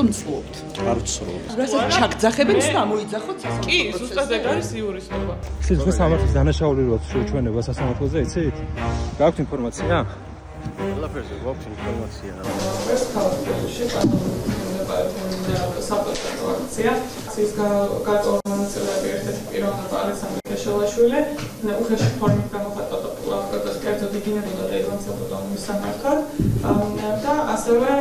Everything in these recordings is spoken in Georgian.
რატომ ცლობთ? არ ვცლობ. რასაც ჩაგძახებენ, გამოიძახოთ სასამართლო. კი, ზუსტად ეგ არის იურისტობა. სიცოცხლის სამართლის დანაშაული როც ჩვენება სასამართლოზე იცით? გაქვთ ინფორმაცია? ყველაფერზე გვაქვს ინფორმაცია. ეს ქალაქში საპროტესტო აქცია. ის გაწოლმონაწილეები ერთ-ერთი პიროვნება ალექსანდრე ქეშელაშვილი, უხეში ფორმით გამოხატა პროტესტს კერძოდ იგინებოდა და ივანცებოდა მის სამართად და ასევე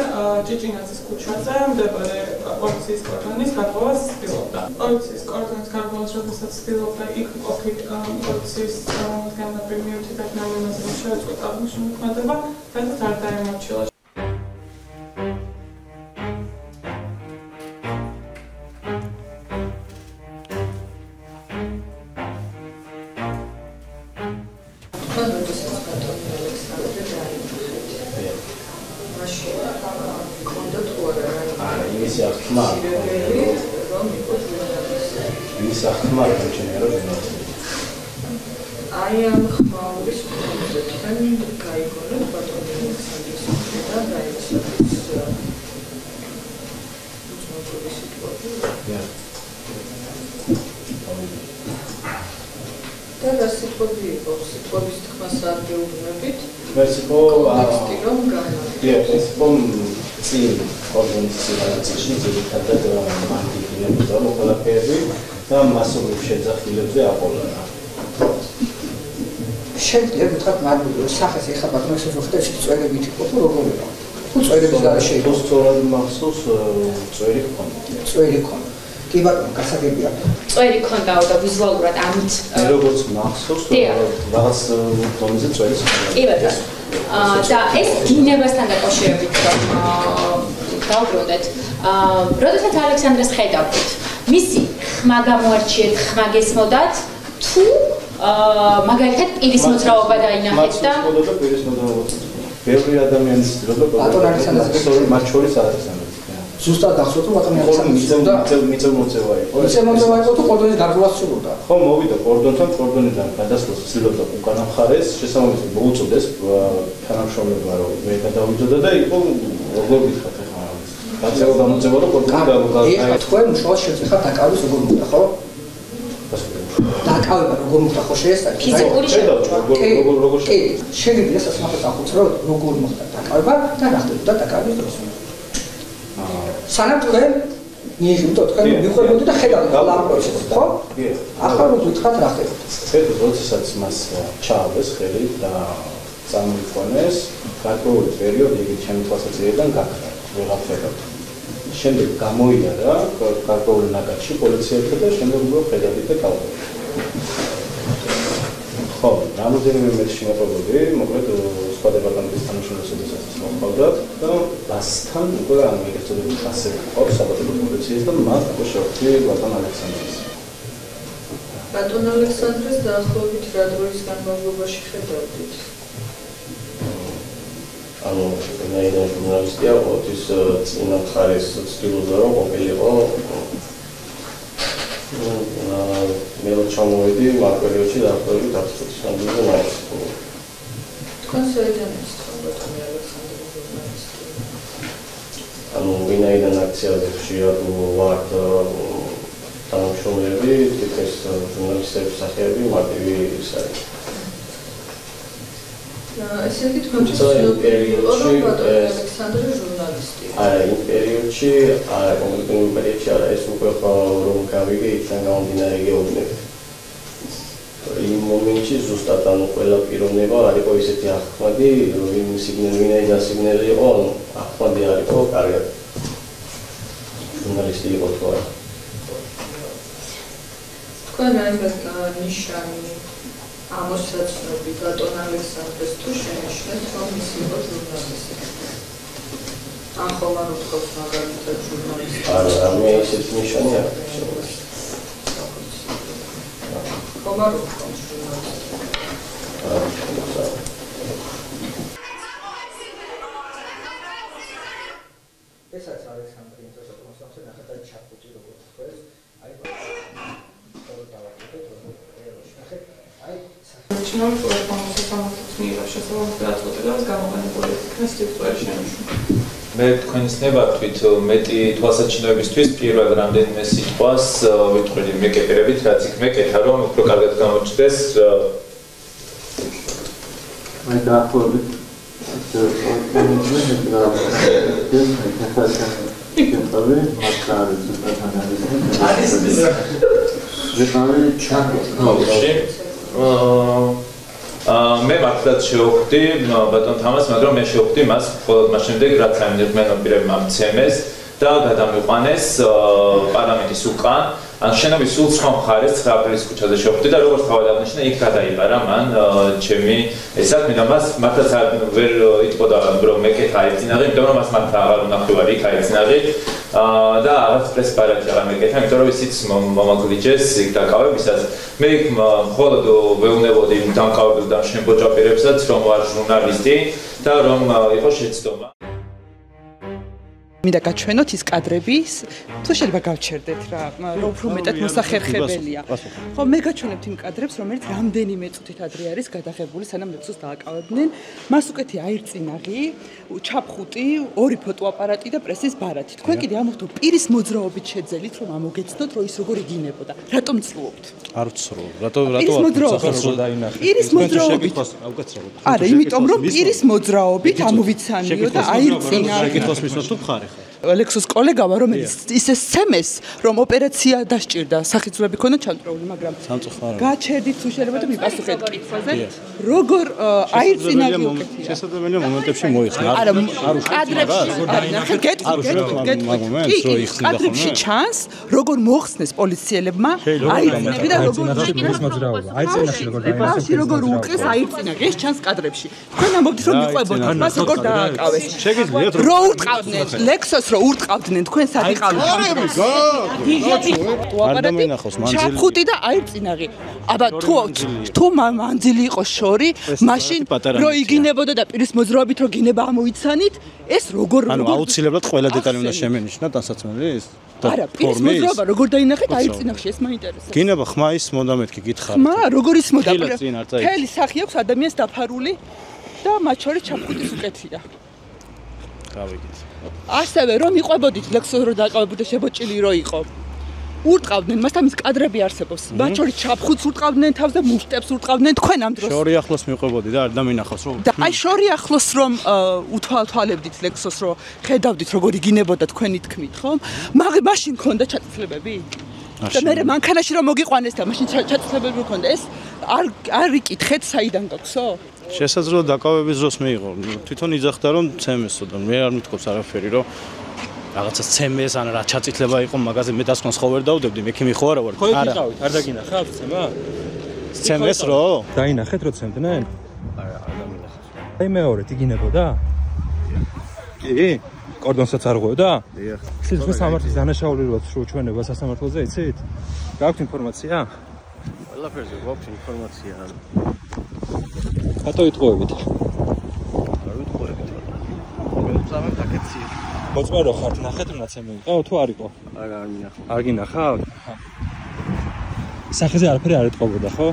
ჭიჭინაძის ქუჩაზე მდებარე პოლიციის კორდონის გარღვევას ცდილობდა. პოლიციის კორდონის გარღვევას როდესაც ცდილობდა, იქ ყოფილი პოლიციის წარმომადგენლები მიუთითებდნენ იმაზე, რომ შეუწყვეტ აღნიშნული მოქმედება, სადაც არ დაემორჩილა. I am ხმაურის კონცეფტთან გაიგონე ბატონი ალექსანდრის და დაიწყო და რასიტყვები იყო, სიტყვების თქმას არ გეუბნებით? ვერსიკო კონტექსტი რომ ვერსიკო წინ ორგანიზაციაში ძირითადად მარტივია ყველაფერი და მასობრივ შეძახილებზე აყოლანა. შეგვიძლია ვთქვათ მაგალითად სახეს ეხა ბატონს ვხედავთ წვერებით იყო თუ როგორ იყო? თუ წვერების გარეშე იყო სწორად მახსოვს წვერი ჰქონდა. წვერი ჰქონდა. კი ბატონო, გასაგებია. წვერი ჰქონდაო და ვიზუალურად ამით როგორც მახსოვს რაღაც დონეზე წვერი ჰქონდა. კი ბატონო. და ეს დინებასთან დაკავშირებით დავბრუნდეთ. როდესაც ალექსანდრეს ხედავთ, მისი ხმა გამოარჩიეთ, ხმა გესმოდათ თუ მაგალითად პირის მოძრაობა დაინახეთ და პირის მოძრაობა. ბევრი ადამიანი ცდილობდა ბატონ ალექსანდრეს მათ შორის ალექსანდრეს. ზუსტად ახსოვთ რომ ბატონ ალექსანდრეს მიწევმოწევა იყო. მიწევმოწევა იყო თუ კორდონის გარღვევას ცდილობდა. ხო, მოვიდა კორდონთან, კორდონიდან გადასვლას ცდილობდა უკანა მხარეს, შესაბამისად მოუწოდეს თანამშრომლობა რომ მე გადავიძოდა და იყო როგორ გითხრათ ახლა გაწევა გამოწევა რომ კორდონი ეხლა თქვენ უშუალოდ შეძახათ დაკავების როგორ მოხდა, ხო? დაკავება როგორ მოხდა ხო შეესწავლეთ? ფიზიკური როგორ კი, შეგიძლია სასამართლოს აღწერო როგორ მოხდა დაკავება და რა ხდებოდა დაკავების დროს. სანამ თქვენ ნიჟუნტო თქვენ მიხვდებოდი და ხედავთ ამ პროცესს, ხო? კი. ახლა რო გითხრათ რა ხდებოდა? ეს როდესაც მას ჩაავდეს ხელი და წამოიყვანეს, გარკვეული პერიოდი იგი ჩემი თვალსაჩინოდან გაქრა, ვეღარ შემდეგ გამოიარა გარკვეული ნაკადში პოლიციასთან და შემდეგ უკვე ხედავით და გავდივართ. ხო, რამოდენიმე მეტი შემოყვებოდი, მოკლედ სხვა დეპარტამენტის თანამშრომლებსაც მოხდათ და მასთან უკვე ამერიკაში ასე ყავს საბატონო პოლიციის და მას უკვე შევხვდი ბატონ ალექსანდრეს. ბატონ ალექსანდრეს დაახლოებით რა დროის განმავლობაში ხედავდით? ანუ ნაირად ჟურნალისტია, ოთის წინა მხარეს ცდილობდა რომ ყოფილიყო მე რო ჩამოვედი მაგ პერიოდში დაახლოებით 10 წლამდე მაინც. თქვენ საიდან ისწავლეთ ბატონ ალექსანდრეს ჟურნალისტი? ანუ ვინაიდან აქციაზე ხშირად ვართ თანამშრომლები, ეს ჟურნალისტების სახეები მარტივი ის არის. ესე იგი თქვენ პერიოდში ბატონ ალექსანდრე ჟურნალისტია. არა, იმ პერიოდში, არა, კონკრეტულ პერიოდში არა, ეს უკვე რომ გავიგე იქიდან გამომდინარე გეუბნებით. იმ მომენტში ზუსტად ანუ ყველა პიროვნება არ იყო ისეთი ახმადი, რომ იმ ვინაიდან სიგნალი იყო, ანუ ახმადი არ იყო, კარგად. ჟურნალისტი იყო თუ არა. თქვენ რაიმე ნიშანი ამოსაცნობი ბატონ ალექსანდრეს თუ შენიშნეთ რომ ის იყო ჟურნალისტი. ან ხომ არ ვთქვათ მაგალითად ჟურნალისტი. არა, მე ისეთ ნიშანი არ ვქცევს. ხომ არ ვთქვათ ჟურნალისტი. ესაც ალექსანდრე ინტერესებდა ნახეთ აი ჩაფუჭი როგორ თქვეს. აი Начинал свой помощь самому СМИ вообще самому пиратству тогда разговаривали более эффективности в своей жизни. მე თქვენის ნებართვით მეტი თვალსაჩინოებისთვის პირველ რამდენიმე სიტყვას ვიტყვი მეკეტერებით, რაც იქ მეკეთა, რომ უფრო კარგად გამოჩნდეს. მე დაახლოებით მე მართლაც შევხვდი ბატონ თამას, მაგრამ მე შევხვდი მას მხოლოდ მას შემდეგ, რაც ამინერმენო პირებმა მცემეს და გადამიყვანეს პარლამენტის უკან. ან შენობის სულ სხვა მხარეს 9 აპრილის ქუჩაზე შევხვდი და როგორც თავად აღნიშნა, იქ გადაიბარა მან ჩემი საქმე და მას მართლაც ვერ იტყოდა რომ მეკეთა აიწინაღე, იმიტომ რომ მას მართლა აღარ უნახევარი იქ აიწინაღე და რაღაც პრესპარატი აღარ მეკეთა, იმიტომ რომ ისიც მომაგვლიჯეს იქ დაკავებისას. მე იქ მხოლოდ ვეუბნებოდი დამკავებელ და შემბოჭაპირებსაც, რომ ვარ ჟურნალისტი და რომ იყო შეცდომა. მინდა გაჩვენოთ ის კადრები, თუ შეიძლება გავჩერდეთ რა, რომ უფრო მეტად მოსახერხებელია. ხო, მე გაჩვენებთ იმ კადრებს, რომელიც რამდენიმე წუთით ადრე არის გადაღებული, სანამ ლექსოს დააკავებდნენ. მას უკეთი აირწინაღი, ჩაფხუტი, 2 ფოტოაპარატი და პრესის ბარათი. თქვენ კიდე ამოხდო პირის მოძრაობით შეძელით, რომ ამოგეცნოთ, რომ ის როგორ იგინებოდა. რატომ ცლუობთ? არ ვცრუ. რატო დაინახეთ? პირის მოძრაობით. არა, იმიტომ რომ პირის მოძრაობით ამოვიცანიო და აირწინაღი. შეკითხვას მისვათ თუ ხარ? ლექსოს კოლეგავა, რომელიც ისე სცემეს, რომ ოპერაცია დასჭირდა, სახეცვლები ქონდა ჩამწრეული, მაგრამ გაჩერდით თუ შეიძლება და მიპასუხეთ კითხვაზე, როგორ აირწინაღი უკეთია. შესაძლებელია მომენტებში მოიხსნა. არა, კადრებში, ნახე, კადრებში ჩანს, როგორ მოხსნეს პოლიციელებმა, აირწინები და როგორ უყეს აირწინაღი, ეს ჩანს კადრებში. თქვენ ამბობთ, რომ მიყვებოდით, მას როგორ დააკავეს. შეგიძლიათ რო ურტყავდნენ ლექსოს რო ურტყავდნენ თქვენ სად იყავით? ჩაფხუტი და აირწინაღი. აბა თუ მანძილი იყო შორი, მაშინ რო იგინებოდა და პირის მოძრაობით რო გინება ამოიცანით, ეს როგორ ანუ აუცილებლად ყველა დეტალი უნდა შემენიშნათ დასაცმელის? არა, პირის მოძრაობა როგორ დაინახეთ აირწინაღში, ეს მაინტერესებს. გინება ხმა ისმოდა მეთქი გითხარით. ხმა როგორ ისმოდა? მთელი სახი აქვს ადამიანს დაფარული და მათ შორის ჩაფხუტის უკეთია. გავიგეთ. ასევე რომ იყვებოდით ლექსოს რო დააკავებოდა შებოჭილი რო იყო. ურტყავდნენ, მასთან ის კადრები არსებობს. მათ შორის ჩაფხუტს ურტყავდნენ თავს და მუშტებს ურტყავდნენ თქვენ ამ დროს. შორი ახლოს მიყვებოდი და არ დამინახავს რომ. და აი შორი ახლოს რომ უთვალთვალებდით ლექსოს რო ხედავდით როგორ იგინებოდა თქვენი თქმით, ხომ? მაშინ ქონდა ჩაწვლებები? და მე მანქანაში რომ მოგიყვანეს და მაშინ ჩაწვლებები მქონდა. ეს არ იკითხეთ საიდან გაქვსო? შესაძლოა დაკავების დროს მეიღო. თვითონ იძახდა რომ ცემესო და მე არ მithქობს არაფერი რომ რაღაცა ცემეს ან რა ჩაწითლება იყო მაგაზე მე დასკვნას ხო ვერ დავდებდი მექიმი ხო არა ვარ. არა. არ დაგინახავთ ცემა? ცემეს რო? დაინახეთ რო ცემდნენ? არა, არ დამინახავს. აი მეორედ იგინებოდა? კი. კორდონსაც არ ღვევდა? დიახ. სიძვე სამართლის დანაშაული როა ჩვენება სასამართლოზე იცით? გაქვთ ინფორმაცია? ყველაფერზე გვაქვს ინფორმაცია. რატო იტყუებით? არ ვიტყუებით. მოგწამებთ აქეთია. მოწმერო ხართ, ნახეთ რომ ნაცემი იყო თუ არ იყო? არა, არ მინახავ. არ გინახავთ? სახეზე არაფერი არ ეტყობოდა, ხო?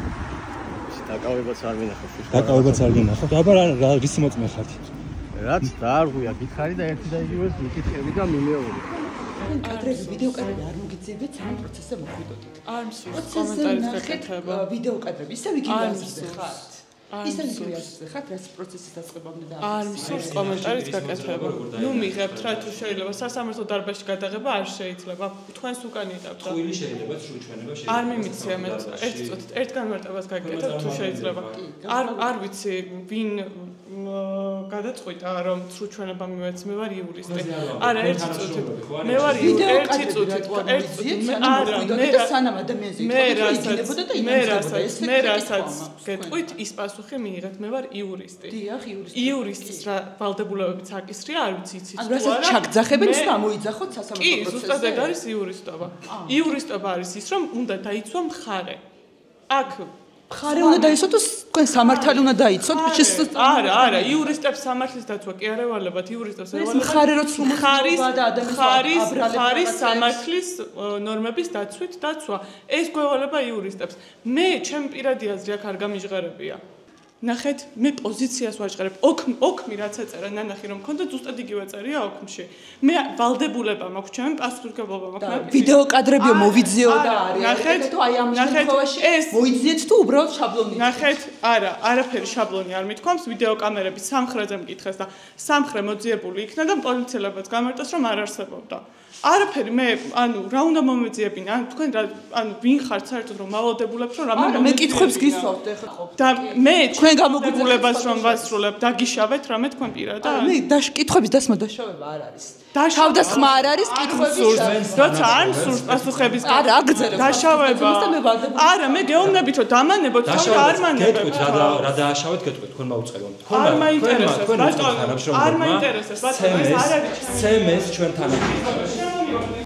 დაკავებაც არ მინახავს. დაკავებაც არ გინახავთ. აბა რა ისი მოწმე ხართ? რაც დაარღვია, გითხარი და ერთი და იგივეს მიკითხები და მიმეორე. კადრები, ვიდეო კადრები არ მოგიწევით, სამ პროცესზე მოხვიდოდით. არ მსურს კომენტარის გაკეთება. ვიდეო კადრები, ისე ვიგიაზრზე ხართ. ისე ვიგიაზრზე ხართ, რაც პროცესის დაწყებამდე და არ მსურს კომენტარის გაკეთება. ნუ მიღებთ რა თუ შეიძლება სასამართლო დარბაზში გადაღება არ შეიძლება. თქვენს უკან იღებთ. ტყუილი შეიძლება შუჩვენება შეიძლება. არ მიმიცია მე ერთ წუთით ერთ განმარტებას გაკეთებ თუ შეიძლება. არ ვიცი ვინ გადაწყვიტა რომ სრულჩვენება მივეც მე ვარ იურისტი. არა ერთი წუთით. მე ვარ ერთი წუთით. ერთ წუთით. არა მე სანამ ადამიანზე იგინებოდა და მე რასაც გეტყვით ის პასუხი მიიღეთ. მე ვარ იურისტი. დიახ, იურისტი. იურისტის რა ვალდებულებებიც აკისრია, არ ვიცი იცით თუ არა. ანუ ჩაგძახებენ ის ამოიძახოთ სასამართლო კი, პროცესზე. ზუსტად ეგ არის იურისტობა. იურისტობა არის ის რომ უნდა დაიცვა მხარე. აქ მხარე უნდა დაიცოთ თუ თქვენ სამართალი უნდა დაიცოთ? არა, იურისტებს სამართლის დაცვა კი არ ევალებათ, იურისტებს ევალებათ მხარე რო სრულდება და ხარის სამართლის ნორმების დაცვით დაცვა. ეს გვევალება იურისტებს. მე ჩემი პირადი აზრი აქ არ გამიჟღერებია. ნახეთ, მე პოზიციას ვაჭყერებ. ოქმი რაც ეწერა ნანახი რომ მქონდა ზუსტად იგივე წერია ოქმში. მე ვალდებულება მაქვს, ჩემი პასუხისმგებლობა მაქვს. ვიდეო კადრებიო მოვიძიო და ნახეთ, თუ აი ამ შემთხვევაში მოიძიეთ თუ უბრალოდ შაბლონი. ნახეთ, არაფერი შაბლონი არ მithქვამს, ვიდეო კამერები სამხრეთზე მკითხეს და სამხრე მოძიებული იქნა და პოლიციელებაც გამარტოს რომ არ არსებობდა. არაფერი მე რა უნდა მომეძიებინა თქვენ ვინ ხართ საერთოდ რომ მავალდებულებს რომ რამე მე კითხვებს გისვავთ ეხლა და მე თქვენ გამოგუგულებას რომ ვასრულებ დაგიშავეთ რამე თქვენ პირადად მე კითხვების დასმა დაშავება არ არის თავდასხმა არ არის კითხვების როცა არ სურს პასუხების არა აგზერებ დაშავება არა მე გეუბნებით რომ დამანებოთ თქო არ მანებთ რა დააშავეთ გეტყვით თქვენ მაუწყებთ თქვენ არ მაინტერესებს ბატონო არ მაინტერესებს ბატონო ეს არ არის ცემეს ჩვენთან